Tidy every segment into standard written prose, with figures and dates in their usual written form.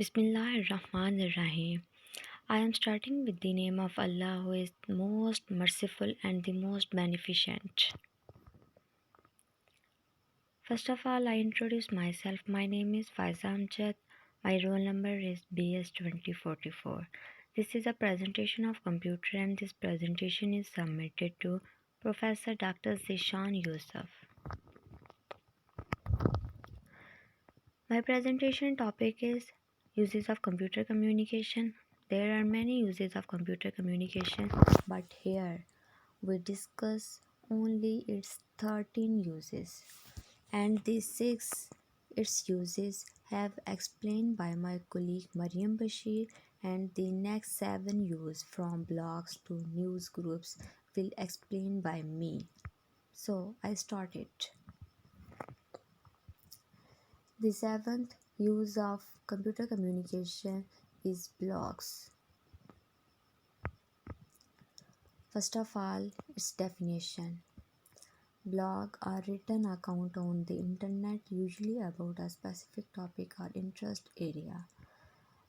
Bismillah ar-Rahman ar-Rahim. I am starting with the name of Allah who is most merciful and the most beneficent. First of all, I introduce myself. My name is Faiza Amjad. My roll number is BS2044. This is a presentation of computer and this presentation is submitted to Professor Dr. Zishan Yusuf. My presentation topic is uses of computer communication. There are many uses of computer communication, but here we discuss only its 13 uses, and these 6 its uses have explained by my colleague Mariam Bashir, and the next 7 use from blogs to news groups will explain by me. So I start it. The 7th use of computer communication is blogs. First of all, its definition. Blog are written account on the internet, usually about a specific topic or interest area.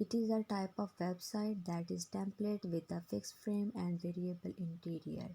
It is a type of website that is template with a fixed frame and variable interior.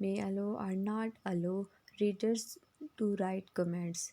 may allow or not allow readers to write comments.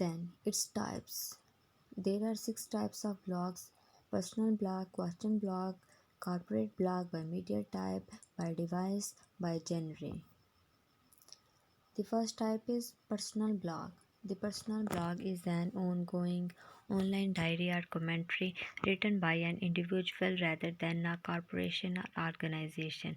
Then its types. There are 6 types of blogs: personal blog, question blog, corporate blog, by media type, by device, by genre. The first type is personal blog. The personal blog is an ongoing online diary or commentary written by an individual rather than a corporation or organization.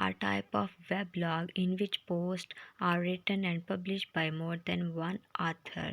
A type of web blog in which posts are written and published by more than one author.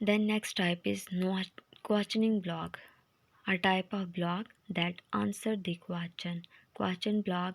Then next type is questioning blog, a type of blog that answer the question. Question blog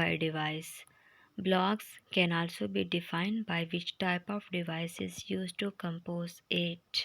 By device. Blogs can also be defined by which type of device is used to compose it.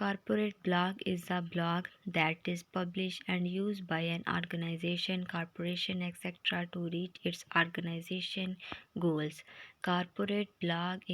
Corporate blog is a blog that is published and used by an organization, corporation, etc. to reach its organization goals. Corporate blog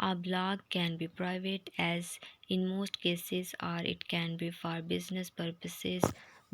A blog can be private as in most cases or it can be for business purposes.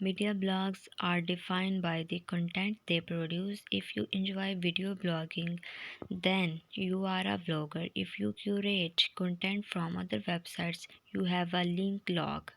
Media blogs are defined by the content they produce. If you enjoy video blogging, then you are a blogger. If you curate content from other websites, you have a link log.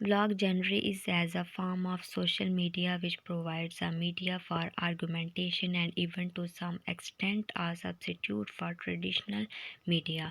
Blog genre is as a form of social media which provides a media for argumentation and even to some extent a substitute for traditional media.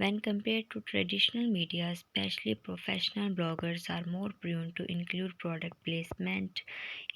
When compared to traditional media, especially professional bloggers are more prone to include product placement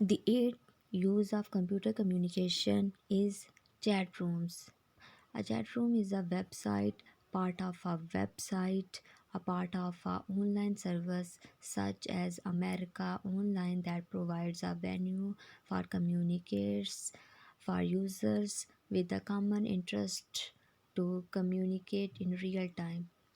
The eighth use of computer communication is chat rooms. A chat room is a website, part of a website, a part of a online service such as America Online that provides a venue for communicates for users with a common interest to communicate in real time.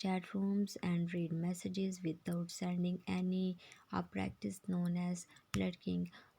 chat rooms and read messages without sending any a practice known as lurking.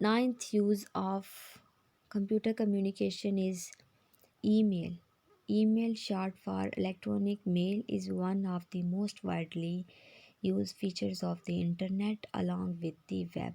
ninth use of computer communication is email. Email, short for electronic mail, is one of the most widely used features of the internet along with the web.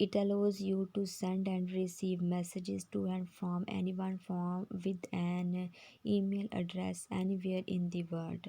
It allows you to send and receive messages to and from anyone from with an email address anywhere in the world.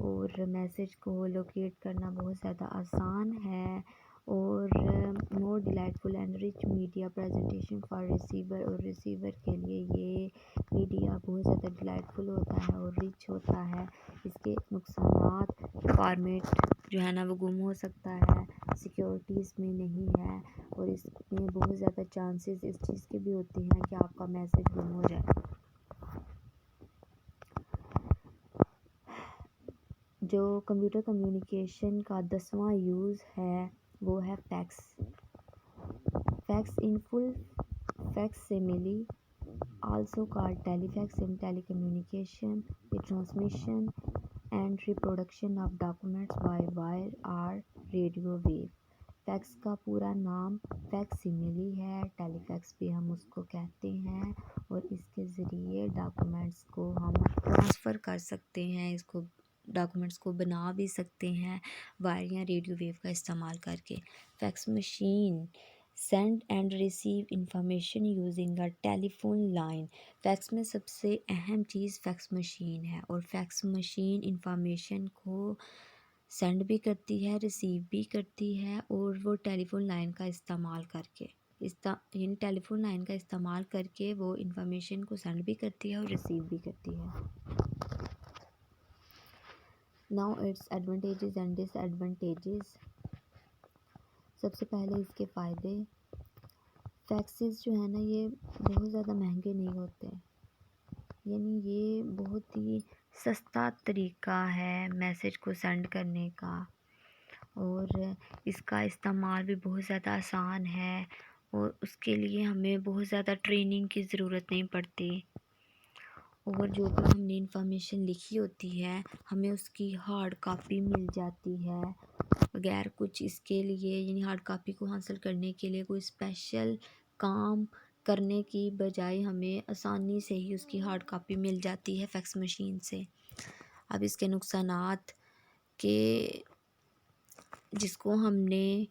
اور message کو locate کرنا بہت زیادہ آسان ہے، اور more delightful and rich media presentation for receiver, اور receiver کے لیے یہ میڈیا بہت زیادہ ڈیلائٹفل ہوتا ہے اور ریچ ہوتا ہے۔ اس کے نقصانات، فارمیٹ جو ہے نا وہ گم ہو سکتا ہے، سیکیورٹی اس میں نہیں ہے، اور اس میں بہت زیادہ چانسز اس چیز کے بھی ہوتے ہیں کہ آپ کا میسیج گم ہو جائے۔ جو کمپیوٹر کمیونیکیشن کا 10واں یوز ہے وہ ہے fax. Fax in full فیکسیملی also called telefax in telecommunication, the transmission and reproduction of documents by wire or radio wave۔ Fax کا پورا نام فیکسیملی ہے، ٹیلی فیکس بھی ہم اس کو کہتے ہیں، اور اس کے ذریعے ڈاکومنٹس کو ہم ٹرانسفر کر سکتے ہیں، اس کو ڈاکومنٹس کو بنا بھی سکتے ہیں وائر یا ریڈیو ویو کا استعمال کر کے۔ Fax machine send and receive information using a telephone line. Fax میں سب سے اہم چیز فیکس مشین ہے، اور فیکس مشین انفارمیشن کو سینڈ بھی کرتی ہے، ریسیو بھی کرتی ہے، اور وہ ٹیلی فون لائن کا استعمال کر کے یعنی ٹیلی فون لائن کا استعمال کر کے وہ انفارمیشن کو سینڈ بھی کرتی ہے اور ریسیو بھی کرتی ہے۔ Now its advantages and disadvantages۔ سب سے پہلے اس کے فائدے۔ فیکسز جو ہے نا یہ بہت زیادہ مہنگے نہیں ہوتے، یعنی یہ بہت ہی سستا طریقہ ہے میسیج کو سینڈ کرنے کا، اور اس کا استعمال بھی بہت زیادہ آسان ہے، اور اس کے لیے ہمیں بہت زیادہ ٹریننگ کی ضرورت نہیں پڑتی، اور جو بھی ہم نے انفارمیشن لکھی ہوتی ہے ہمیں اس کی ہارڈ کاپی مل جاتی ہے بغیر کچھ اس کے لیے، یعنی ہارڈ کاپی کو حاصل کرنے کے لیے کوئی اسپیشل کام کرنے کی بجائے ہمیں آسانی سے ہی اس کی ہارڈ کاپی مل جاتی ہے فیکس مشین سے۔ اب اس کے نقصانات کہ جس کو ہم نے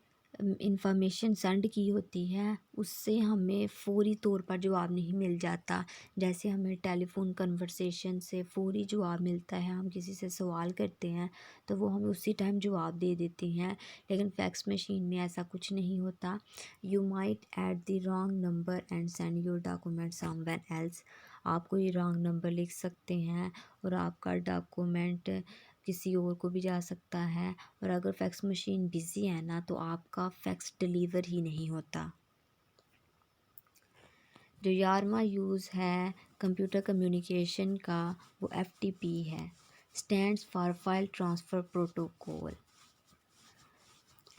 انفارمیشن سینڈ کی ہوتی ہے اس سے ہمیں فوری طور پر جواب نہیں مل جاتا، جیسے ہمیں ٹیلی فون کنورسیشن سے فوری جواب ملتا ہے، ہم کسی سے سوال کرتے ہیں تو وہ ہمیں اسی ٹائم جواب دے دیتے ہیں، لیکن فیکس مشین میں ایسا کچھ نہیں ہوتا۔ You might add the wrong number and send your document someone else. آپ کوئی رانگ نمبر لکھ سکتے ہیں اور آپ کا ڈاکومنٹ کسی اور کو بھی جا سکتا ہے، اور اگر فیکس مشین بزی ہے نا تو آپ کا فیکس ڈیلیور ہی نہیں ہوتا۔ جو 11واں یوز ہے کمپیوٹر کمیونیکیشن کا وہ FTP ہے، stands for file transfer protocol.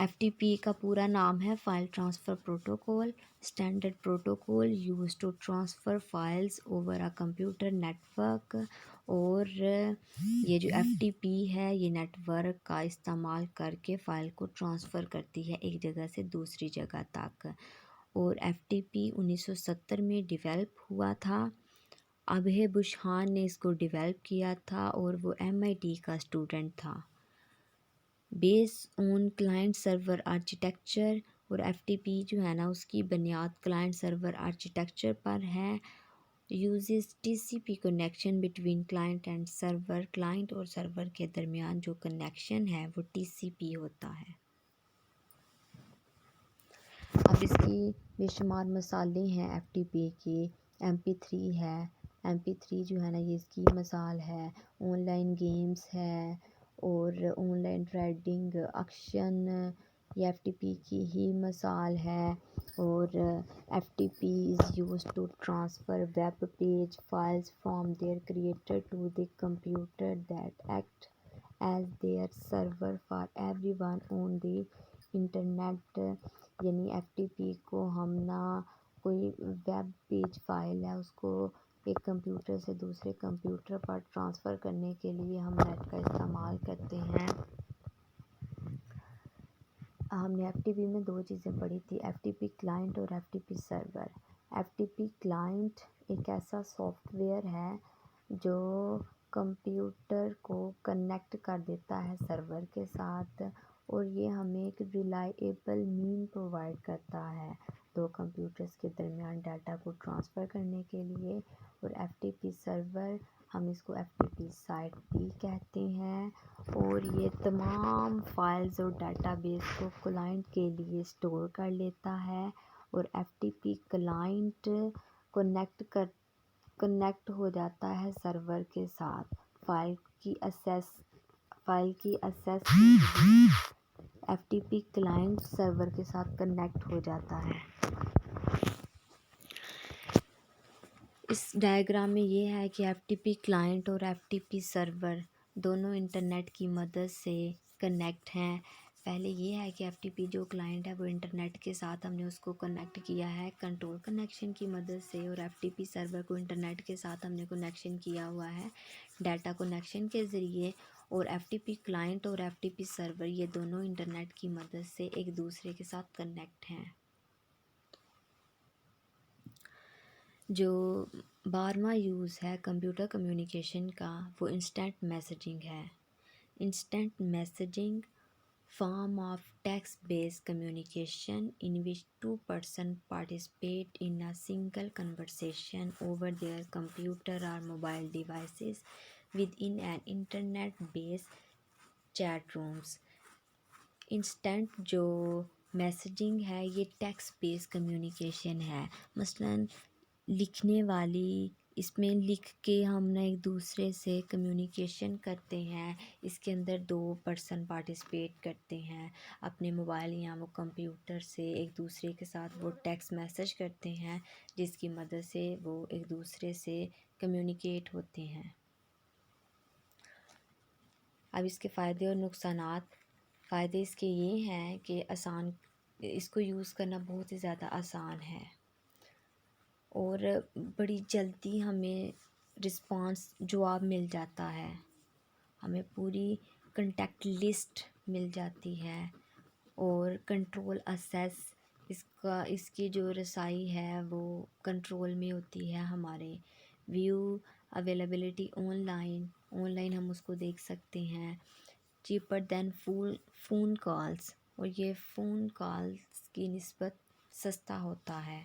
FTP کا پورا نام ہے file transfer protocol, standard protocol use to transfer files over a computer network. اور یہ جو FTP ہے یہ نیٹ ورک کا استعمال کر کے فائل کو ٹرانسفر کرتی ہے ایک جگہ سے دوسری جگہ تک، اور FTP 1970 میں ڈیولپ ہوا تھا۔ ابھے بشہان نے اس کو ڈیولپ کیا تھا اور وہ MIT کا اسٹوڈنٹ تھا۔ بیس اون کلائنٹ سرور آرکیٹیکچر، اور FTP جو ہے نا اس کی بنیاد کلائنٹ سرور آرکیٹیکچر پر ہے۔ Uses TCP connection between client and server, client اور سرور کے درمیان جو کنیکشن ہے وہ TCP ہوتا ہے۔ اب اس کی بے شمار مثالیں ہیں FTP کی۔ MP3 ہے، MP3 جو ہے نا یہ اس کی مثال ہے۔ آن لائن گیمز ہے، اور آن لائن ٹریڈنگ ایکشن یہ FTP کی ہی مثال ہے، اور FTP is used to transfer web page files from their creator to the computer that act as their server for everyone on the internet۔ یعنی FTP کو ہم نہ کوئی ویب پیج فائل ہے اس کو ایک کمپیوٹر سے دوسرے کمپیوٹر پر ٹرانسفر کرنے کے لیے ہم نیٹ کا استعمال کرتے ہیں۔ ہم نے FTP میں دو چیزیں پڑھی تھی، FTP کلائنٹ اور FTP سرور۔ FTP کلائنٹ ایک ایسا سافٹ ویئر ہے جو کمپیوٹر کو کنیکٹ کر دیتا ہے سرور کے ساتھ، اور یہ ہمیں ایک ریلائیبل مین پرووائڈ کرتا ہے دو کمپیوٹرز کے درمیان ڈاٹا کو ٹرانسفر کرنے کے لیے۔ اور FTP سرور ہم اس کو FTP سائٹ بھی کہتے ہیں، اور یہ تمام فائلز اور ڈیٹا بیس کو کلائنٹ کے لیے اسٹور کر لیتا ہے، اور FTP کلائنٹ کنیکٹ ہو جاتا ہے سرور کے ساتھ فائل کی ایکسیس کے لیے۔ FTP کلائنٹ سرور کے ساتھ کنیکٹ ہو جاتا ہے۔ اس ڈائیگرام میں یہ ہے کہ FTP کلائنٹ اور FTP سرور دونوں انٹرنیٹ کی مدد سے کنیکٹ ہیں۔ پہلے یہ ہے کہ FTP جو کلائنٹ ہے وہ انٹرنیٹ کے ساتھ ہم نے اس کو کنیکٹ کیا ہے کنٹرول کنیکشن کی مدد سے، اور FTP سرور کو انٹرنیٹ کے ساتھ ہم نے کنیکشن کیا ہوا ہے ڈیٹا کنیکشن کے ذریعے، اور FTP کلائنٹ اور FTP سرور یہ دونوں انٹرنیٹ کی مدد سے ایک دوسرے کے ساتھ کنیکٹ ہیں۔ جو 12واں یوز ہے کمپیوٹر کمیونیکیشن کا، وہ انسٹنٹ میسیجنگ ہے۔ Instant messaging form of text-based communication in which two persons participate in a single conversation over their computer or mobile devices within an internet-based chat rooms۔ Instant جو messaging ہے یہ text بیس communication ہے، مثلاً لکھنے والی، اس میں لکھ کے ہم نے ایک دوسرے سے کمیونیکیشن کرتے ہیں، اس کے اندر 2 پرسن پارٹیسپیٹ کرتے ہیں اپنے موبائل یا وہ کمپیوٹر سے ایک دوسرے کے ساتھ وہ ٹیکسٹ میسیج کرتے ہیں، جس کی مدد سے وہ ایک دوسرے سے کمیونیکیٹ ہوتے ہیں۔ اب اس کے فائدے اور نقصانات۔ فائدے اس کے یہ ہیں کہ اس کو یوز کرنا بہت ہی زیادہ آسان ہے، اور بڑی جلدی ہمیں جواب مل جاتا ہے، ہمیں پوری کنٹیکٹ لسٹ مل جاتی ہے، اور کنٹرول اس کی جو رسائی ہے وہ کنٹرول میں ہوتی ہے ہمارے۔ ویو اویلیبلٹی آن لائن ہم اس کو دیکھ سکتے ہیں۔ چیپر دین فون کالز، اور یہ فون کالز کی نسبت سستا ہوتا ہے۔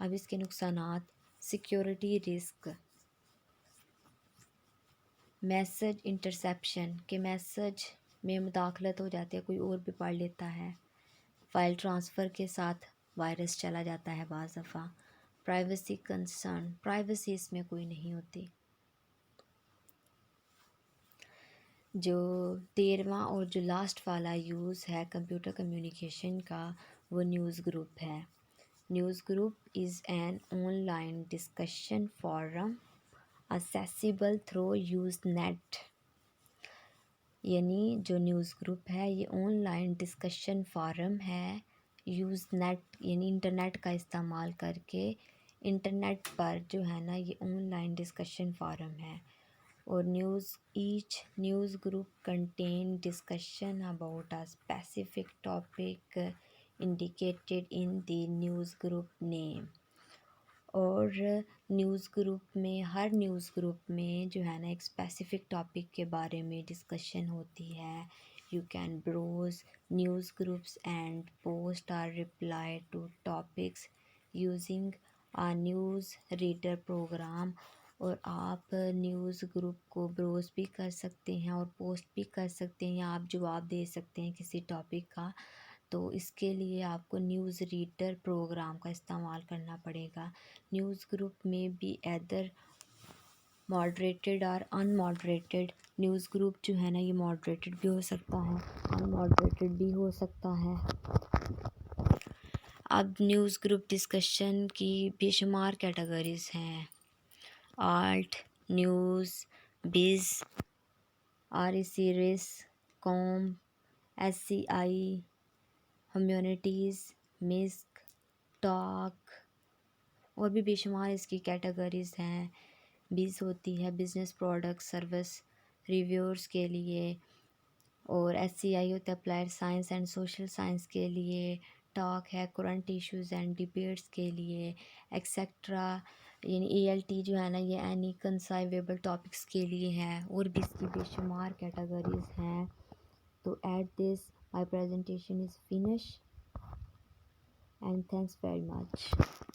اب اس کے نقصانات۔ سیکیورٹی رسک، میسج انٹرسیپشن کے میسج میں مداخلت ہو جاتی ہے، کوئی اور بھی پڑھ لیتا ہے۔ فائل ٹرانسفر کے ساتھ وائرس چلا جاتا ہے بعض دفعہ۔ پرائیویسی کنسرن، پرائیویسی اس میں کوئی نہیں ہوتی۔ جو 13واں اور جو لاسٹ والا یوز ہے کمپیوٹر کمیونیکیشن کا، وہ نیوز گروپ ہے۔ News group is an on line discussion forum accessible through Usenet۔ یعنی جو نیوز گروپ ہے یہ آن لائن ڈسکشن فورم ہے، یوزنیٹ یعنی انٹرنیٹ کا استعمال کر کے، انٹرنیٹ پر جو ہے نا یہ آن لائن ڈسکشن فورم ہے۔ اور each news group contain discussion about a specific topic indicated in the news group name. اور ہر نیوز گروپ میں جو ہے نا ایک اسپیسیفک ٹاپک کے بارے میں ڈسکشن ہوتی ہے۔ یو کین بروز نیوز گروپس اینڈ پوسٹ اور رپلائی ٹو ٹاپکس یوزنگ آ نیوز ریڈر پروگرام۔ اور آپ نیوز گروپ کو بروز بھی کر سکتے ہیں اور پوسٹ بھی کر سکتے ہیں، یا آپ جواب دے سکتے ہیں کسی ٹاپک کا، تو اس کے لیے آپ کو نیوز ریڈر پروگرام کا استعمال کرنا پڑے گا۔ نیوز گروپ میں بھی ایدر ماڈریٹڈ اور ان ماڈریٹڈ، نیوز گروپ جو ہے نا یہ ماڈریٹڈ بھی ہو سکتا ہے، ان ماڈریٹڈ بھی ہو سکتا ہے۔ اب نیوز گروپ ڈسکشن کی بے شمار کیٹیگریز ہیں۔ آلٹ، نیوز، بیز، آرسیرس، کوم، SCI، ہمیونٹیز، مسک، ٹاک، اور بھی بے شمار اس کی کیٹیگریز ہیں۔ بیز ہوتی ہے بزنس پروڈکٹ سروس ریویورز کے لیے، اور SCI ہوتا ہے applied science and social science کے لیے، ٹاک ہے کرنٹ ایشوز اینڈ ڈبیٹس کے لیے، ایکسیکٹرا یعنی ALT جو ہے نا یہ اینی کنسائیویبل ٹاپکس کے لیے ہے، اور بھی اس کی بے شمار کیٹیگریز ہیں۔ تو at this my presentation is finish and thanks very much.